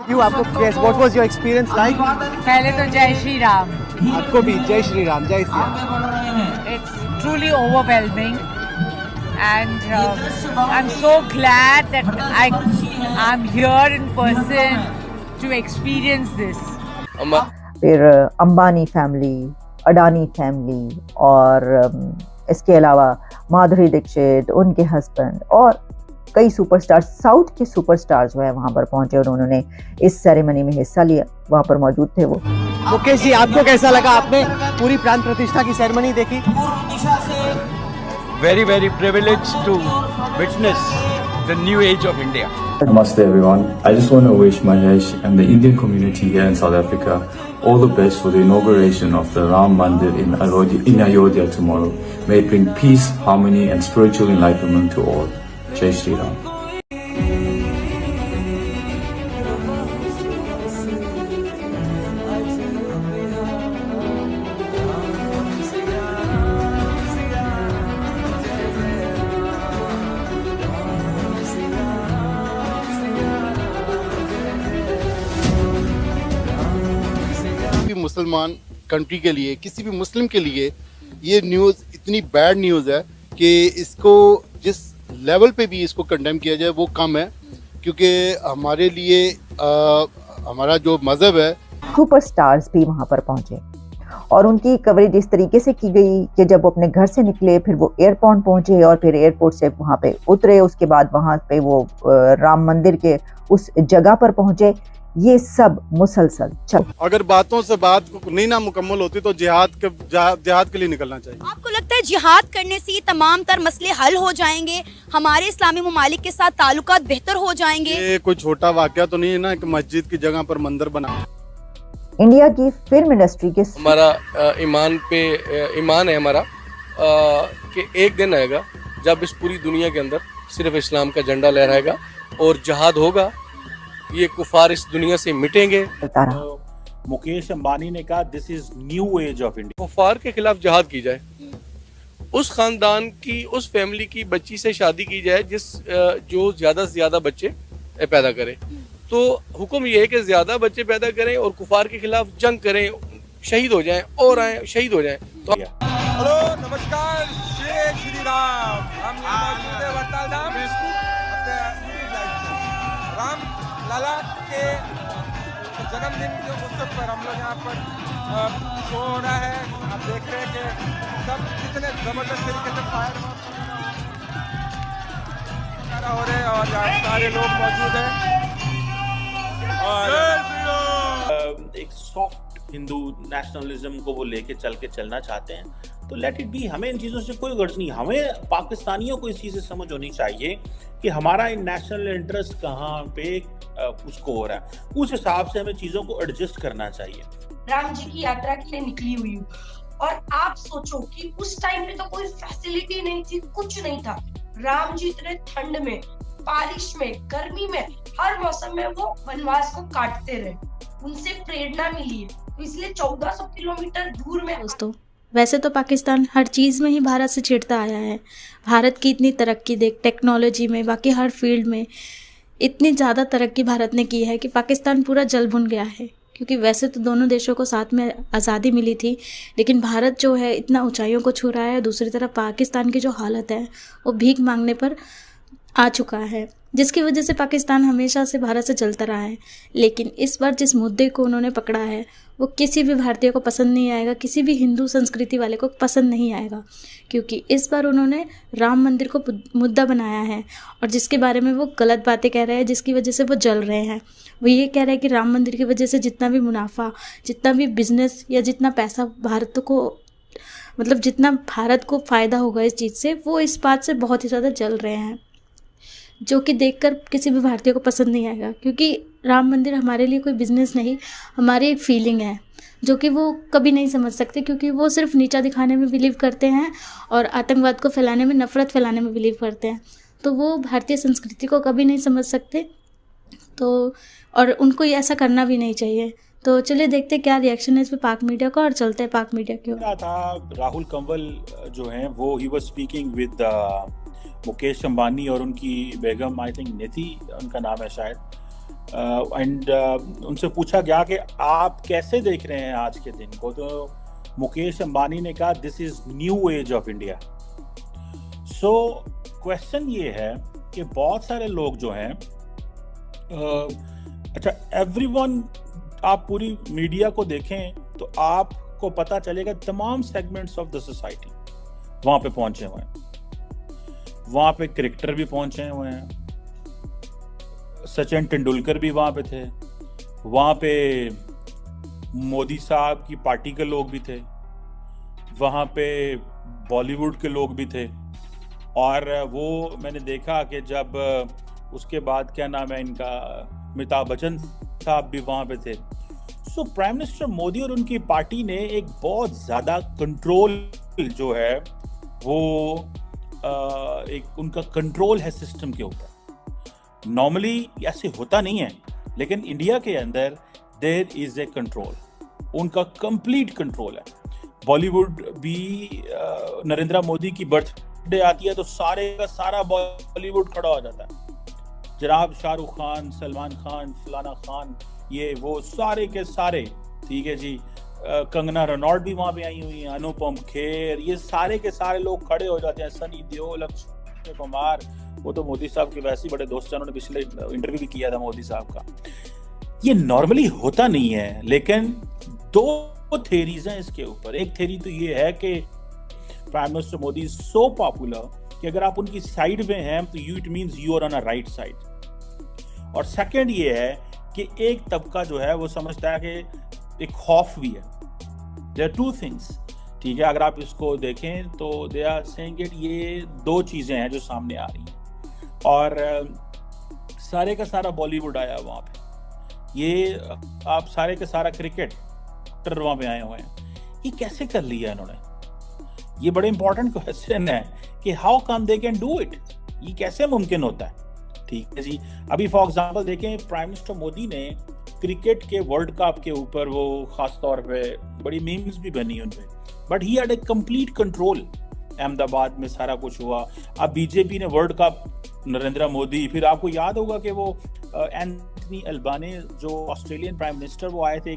क्यों आपको what was your experience like? पहले तो जय श्री राम। आपको भी जय श्री राम, जय Shri Ram. It's truly overwhelming, and I'm so glad that I'm here in person to experience this. फिर अंबानी फैमिली, अडानी फैमिली और इसके अलावा माधुरी दीक्षित, उनके हस्बैंड और कई सुपरस्टार्स, साउथ के सुपरस्टार्स जो है वहाँ पर पहुंचे और उन्होंने इस सेरेमनी में हिस्सा लिया, वहाँ पर मौजूद थे वो। मुकेश जी, आपको कैसा लगा? आपने पूरी प्राण प्रतिष्ठा की सेरेमनी देखी? Very privileged to witness the new age of India. Namaste everyone. I just want to wish Mahesh and the Indian community here in South Africa all the best for the inauguration of the Ram Mandir in Ayodhya tomorrow. May it bring peace, harmony and spiritual enlightenment to all. Jai Shri Ram. मुसलमान country के लिए, किसी भी मुस्लिम के लिए ये news इतनी bad news है कि इसको जिस लेवल पे भी इसको कंडेम किया जाए वो कम है, क्योंकि हमारे लिए हमारा जो मज़हब है। सुपरस्टार्स भी वहाँ पर पहुंचे और उनकी कवरेज इस तरीके से की गई कि जब वो अपने घर से निकले फिर वो एयरपोर्ट पहुंचे और फिर एयरपोर्ट से वहाँ पे उतरे, उसके बाद वहाँ पे वो राम मंदिर के उस जगह पर पहुंचे। ये सब मुसलसल चल। अगर बातों से बात नहीं ना मुकम्मल होती तो जिहाद के लिए निकलना चाहिए। आपको लगता है जिहाद करने से ये तमाम तर मसले हल हो जाएंगे, हमारे इस्लामी ममालिक के साथ ताल्लुकात बेहतर हो जाएंगे? ये कोई छोटा वाकया तो नहीं है ना कि मस्जिद की जगह पर मंदिर बना। इंडिया की फिल्म इंडस्ट्री के हमारा ईमान है हमारा कि एक दिन आएगा जब इस पूरी दुनिया के अंदर सिर्फ इस्लाम का झंडा लहराएगा और जिहाद होगा, ये कुफार इस दुनिया से मिटेंगे। मुकेश अंबानी ने कहा this is new age of India. कुफार के खिलाफ जिहाद की जाए, उस खानदान की, उस फैमिली की बच्ची से शादी की जाए जो ज्यादा से ज्यादा बच्चे पैदा करे। तो हुक्म ये है कि ज्यादा बच्चे पैदा करें और कुफार के खिलाफ जंग करें, शहीद हो जाएं और आए शहीद हो जाएं। तो हेलो नमस्कार, जय श्री राम। हम मौजूद हैं वरताल धाम राम लाला के जन्मदिन के उत्सव पर। हम लोग यहाँ पर शो हो रहा है, आप देख रहे हैं कि सब कितने जबरदस्त तरीके से फायर हो रहे हैं और सारे लोग मौजूद हैं और एक सॉफ्ट हिंदू नेशनलिज्म को वो लेके चलना चाहते हैं, तो लेट इट बी। हमें इन चीज़ों से कोई गर्ज नहीं। हमें पाकिस्तानियों को इस चीज़ से समझ होनी चाहिए कि हमारा नेशनल इंटरेस्ट कहाँ पे उसको हो रहा है, उस हिसाब से हमें चीज़ों को एडजस्ट करना चाहिए। राम जी की यात्रा के लिए निकली हुई हूँ और आप सोचो कि उस टाइम पे तो कोई फैसिलिटी नहीं थी, कुछ नहीं था। राम जी इतने ठंड में, बारिश में, गर्मी में, हर मौसम में वो वनवास को काटते रहे, उनसे प्रेरणा मिली है, तो इसलिए 1400 किलोमीटर दूर में। दोस्तों, वैसे तो पाकिस्तान हर चीज़ में ही भारत से चिढ़ता आया है। भारत की इतनी तरक्की देख, टेक्नोलॉजी में, बाकी हर फील्ड में इतनी ज़्यादा तरक्की भारत ने की है कि पाकिस्तान पूरा जल भुन गया है। क्योंकि वैसे तो दोनों देशों को साथ में आज़ादी मिली थी, लेकिन भारत जो है इतना ऊंचाइयों को छू रहा है। दूसरी तरफ पाकिस्तान की जो हालत है वो भीख मांगने पर आ चुका है, जिसकी वजह से पाकिस्तान हमेशा से भारत से चलता रहा है। लेकिन इस बार जिस मुद्दे को उन्होंने पकड़ा है वो किसी भी भारतीय को पसंद नहीं आएगा, किसी भी हिंदू संस्कृति वाले को पसंद नहीं आएगा, क्योंकि इस बार उन्होंने राम मंदिर को मुद्दा बनाया है और जिसके बारे में वो गलत बातें कह रहे हैं, जिसकी वजह से वो जल रहे हैं। वो ये कह रहे हैं कि राम मंदिर की वजह से जितना भी मुनाफा, जितना भी बिजनेस या जितना पैसा भारत को, मतलब जितना भारत को फ़ायदा होगा इस चीज़ से, वो इस बात से बहुत ही ज़्यादा जल रहे हैं, जो कि देखकर किसी भी भारतीय को पसंद नहीं आएगा। क्योंकि राम मंदिर हमारे लिए कोई बिजनेस नहीं, हमारी एक फीलिंग है जो कि वो कभी नहीं समझ सकते, क्योंकि वो सिर्फ नीचा दिखाने में बिलीव करते हैं और आतंकवाद को फैलाने में, नफ़रत फैलाने में बिलीव करते हैं। तो वो भारतीय संस्कृति को कभी नहीं समझ सकते, तो और उनको ये ऐसा करना भी नहीं चाहिए। तो चलिए देखते क्या रिएक्शन है इस पे पाक मीडिया का और चलते हैं पाक मीडिया की ओर। राहुल कंवल जो हैं वो he was speaking with Mukesh Ambani और उनकी बेगम, आई थिंक निधि उनका नाम है शायद, एंड उनसे पूछा गया कि आप कैसे देख रहे हैं आज के दिन को, तो मुकेश अंबानी ने कहा this is new age of India. So question ये है कि बहुत सारे लोग जो हैं अच्छा एवरीवन, आप पूरी मीडिया को देखें तो आपको पता चलेगा तमाम सेगमेंट्स ऑफ द सोसाइटी वहां पे पहुंचे हुए हैं। वहां पे क्रिकेटर भी पहुंचे हुए हैं, सचिन तेंदुलकर भी वहां पे थे, वहां पे मोदी साहब की पार्टी के लोग भी थे, वहां पे बॉलीवुड के लोग भी थे। और वो मैंने देखा कि जब उसके बाद क्या नाम है इनका, अमिताभ बच्चन साहब भी वहां पे थे। सो प्राइम मिनिस्टर मोदी और उनकी पार्टी ने एक बहुत ज्यादा कंट्रोल जो है वो एक उनका कंट्रोल है सिस्टम के ऊपर। नॉर्मली ऐसे होता नहीं है, लेकिन इंडिया के अंदर देयर इज ए कंट्रोल, उनका कंप्लीट कंट्रोल है। बॉलीवुड भी नरेंद्र मोदी की बर्थडे आती है तो सारे का सारा बॉलीवुड खड़ा हो जाता है। जनाब शाहरुख खान, सलमान खान, फलाना खान, ये वो सारे के सारे, ठीक है जी। कंगना रनौत भी वहां पे आई हुई है, अनुपम खेर, ये सारे के सारे लोग खड़े हो जाते हैं। सनी देओल, अक्षय कुमार, वो तो मोदी साहब के वैसे ही बड़े दोस्त हैं, उन्होंने पिछले इंटरव्यू भी किया था मोदी साहब का। ये नॉर्मली होता नहीं है, लेकिन दो थेरीज हैं इसके ऊपर। एक थेरी तो ये है कि prime minister Modi is so popular कि अगर आप उनकी साइड में हैं तो it means you are on a right side. और सेकंड ये है कि एक तबका जो है वो समझता है कि एक खौफ भी है। देयर आर टू थिंग्स, ठीक है। अगर आप इसको देखें तो दे आर सेइंग इट, ये दो चीजें हैं जो सामने आ रही हैं। और सारे का सारा बॉलीवुड आया वहां पे, ये आप सारे का सारा क्रिकेटर वहां पे आए हुए हैं। ये कैसे कर लिया इन्होंने? ये बड़े इंपॉर्टेंट क्वेश्चन है कि how come they can do it, ये कैसे मुमकिन होता है, ठीक है जी। अभी फॉर एग्जांपल देखें, प्राइम मिनिस्टर मोदी ने क्रिकेट के वर्ल्ड कप के ऊपर वो खास तौर पे बड़ी मीम्स भी बनी उनपे, but he had a complete control. Ahmedabad में सारा कुछ हुआ। अब बीजेपी ने वर्ल्ड कप, नरेंद्र मोदी, फिर आपको याद होगा कि वो एंथनी अल्बानी जो ऑस्ट्रेलियन प्राइम मिनिस्टर, वो आए थे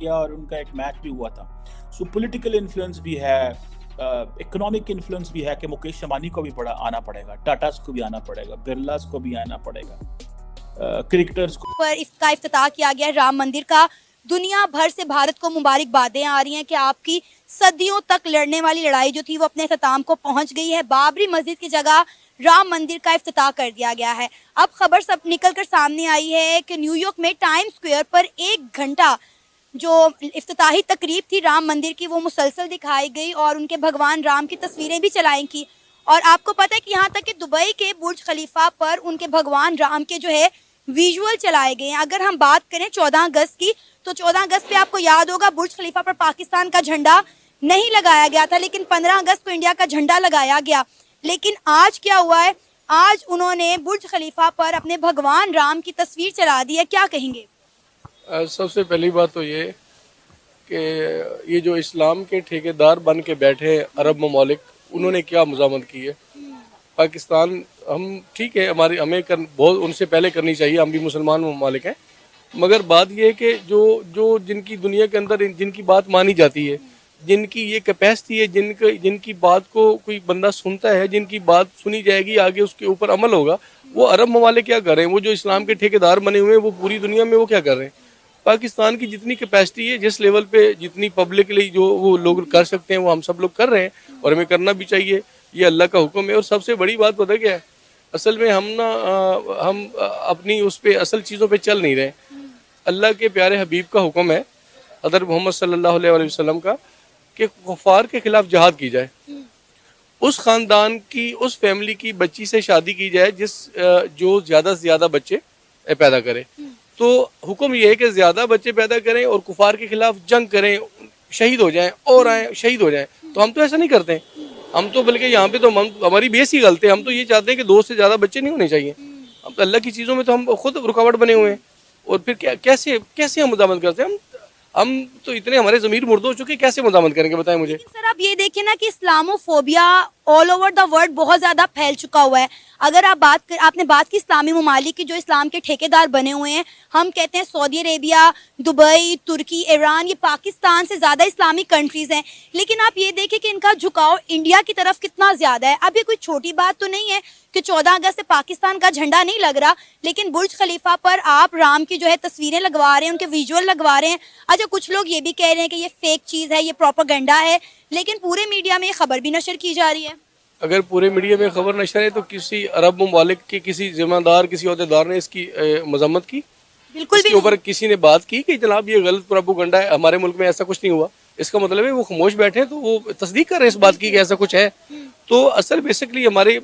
और उनका एक मैच भी हुआ था। सो पॉलिटिकल इन्फ्लुएंस भी है, इकोनॉमिक इन्फ्लुएंस भी है कि मुकेश अंबानी को भी बड़ा आना पड़ेगा, टाटास को भी आना पड़ेगा, बिरलास को भी आना पड़ेगा, क्रिकेटर्स को। पर इसका इफ्तिताह किया गया राम मंदिर का। दुनिया भर से भारत को मुबारकबादें आ रही हैं कि आपकी सदियों तक लड़ने वाली लड़ाई जो थी वो अपने इख्तिताम को पहुंच गई है। बाबरी मस्जिद की जगह राम मंदिर का इफ्तिताह कर दिया गया है। अब खबर सब निकलकर सामने आई है कि न्यूयॉर्क में टाइम स्क्वायर पर 1 घंटा जो इफ्तिताही तकरीब थी राम मंदिर की वो मुसलसल दिखाई गई और उनके भगवान राम की तस्वीरें भी चलाई की। और आपको पता है कि यहाँ तक कि दुबई के बुर्ज खलीफा पर उनके भगवान राम के जो है विजुअल चलाए गए हैं। अगर हम बात करें 14 अगस्त की, तो 14 अगस्त पे आपको याद होगा बुर्ज खलीफा पर पाकिस्तान का झंडा नहीं लगाया गया था, लेकिन 15 अगस्त को इंडिया का झंडा लगाया गया। लेकिन आज क्या हुआ है, आज उन्होंने बुर्ज खलीफा पर अपने भगवान राम की तस्वीर चला दी है। क्या कहेंगे? सबसे पहली बात तो ये कि ये जो इस्लाम के ठेकेदार बन के बैठे अरब ममालिक, उन्होंने क्या मज़ामत की है। पाकिस्तान, हम ठीक है, हमें बहुत उनसे पहले करनी चाहिए, हम भी मुसलमान ममालिक हैं, मगर बात ये है कि जो जिनकी दुनिया के अंदर जिनकी बात मानी जाती है, जिनकी ये कैपेसिटी है, जिनकी बात को कोई बंदा सुनता है, जिनकी बात सुनी जाएगी, आगे उसके ऊपर अमल होगा, वो अरब ममालिक क्या कर रहे हैं? वो जो इस्लाम के ठेकेदार बने हुए हैं, वो पूरी दुनिया में वो क्या कर रहे हैं? पाकिस्तान की जितनी कैपेसिटी है, जिस लेवल पे जितनी पब्लिकली जो वो लोग कर सकते हैं, वो हम सब लोग कर रहे हैं और हमें करना भी चाहिए। ये अल्लाह का हुक्म है। और सबसे बड़ी बात पता क्या है, असल में हम अपनी उस पे असल चीज़ों पे चल नहीं रहे। अल्लाह के प्यारे हबीब का हुक्म है, हज़रत मोहम्मद सल्लल्लाहु अलैहि वसल्लम का, कि कुफार के खिलाफ जहाद की जाए, उस खानदान की, उस फैमिली की बच्ची से शादी की जाए जो ज़्यादा से ज़्यादा बच्चे पैदा करे। तो हुक्म ये है कि ज़्यादा बच्चे पैदा करें और कुफार के खिलाफ जंग करें, शहीद हो जाएं और आए शहीद हो जाएं। तो हम तो ऐसा नहीं करते, हम तो बल्कि यहाँ पे तो हमारी बेस ही गलत है। हम तो ये चाहते हैं कि 2 से ज़्यादा बच्चे नहीं होने चाहिए। हम तो अल्लाह की चीज़ों में तो हम खुद रुकावट बने हुए हैं, और फिर कैसे हम मुजामत करते हैं? हम तो इतने, हमारे ज़मीर मुर्द हो चुके, कैसे मुजामत करेंगे, बताएं मुझे। सर आप ये देखिए ना कि Islamophobia all over the world बहुत ज्यादा फैल चुका हुआ है। अगर आपने बात की इस्लामी ममालिक की जो इस्लाम के ठेकेदार बने हुए हैं, हम कहते हैं सऊदी अरेबिया, दुबई, तुर्की, ईरान, ये पाकिस्तान से ज्यादा इस्लामिक कंट्रीज हैं, लेकिन आप ये देखें कि इनका झुकाव इंडिया की तरफ कितना ज्यादा है। अब ये कोई छोटी बात तो नहीं है कि 14 अगस्त से पाकिस्तान का झंडा नहीं लग रहा, लेकिन बुर्ज खलीफा पर आप राम की जो है तस्वीरें लगवा रहे हैं, उनके विजुअल लगवा रहे हैं। अच्छा, कुछ लोग ये भी कह रहे हैं कि ये फेक चीज है, ये प्रोपेगेंडा है, लेकिन पूरे मीडिया में ये खबर भी नशर की जा रही है। अगर पूरे मीडिया में खबर नशर है तो किसी अरब ममालिक के किसी जिम्मेदार, किसी ओहदेदार ने इसकी मजम्मत की? बिल्कुल भी इसके ऊपर किसी ने बात की कि जनाब ये गलत प्रोपेगेंडा है, हमारे मुल्क में ऐसा कुछ नहीं हुआ? इसका मतलब है वो खामोश बैठे हैं, तो वो तस्दीक कर रहे हैं इस बात की कि ऐसा कुछ है। तो असल बेसिकली हमारे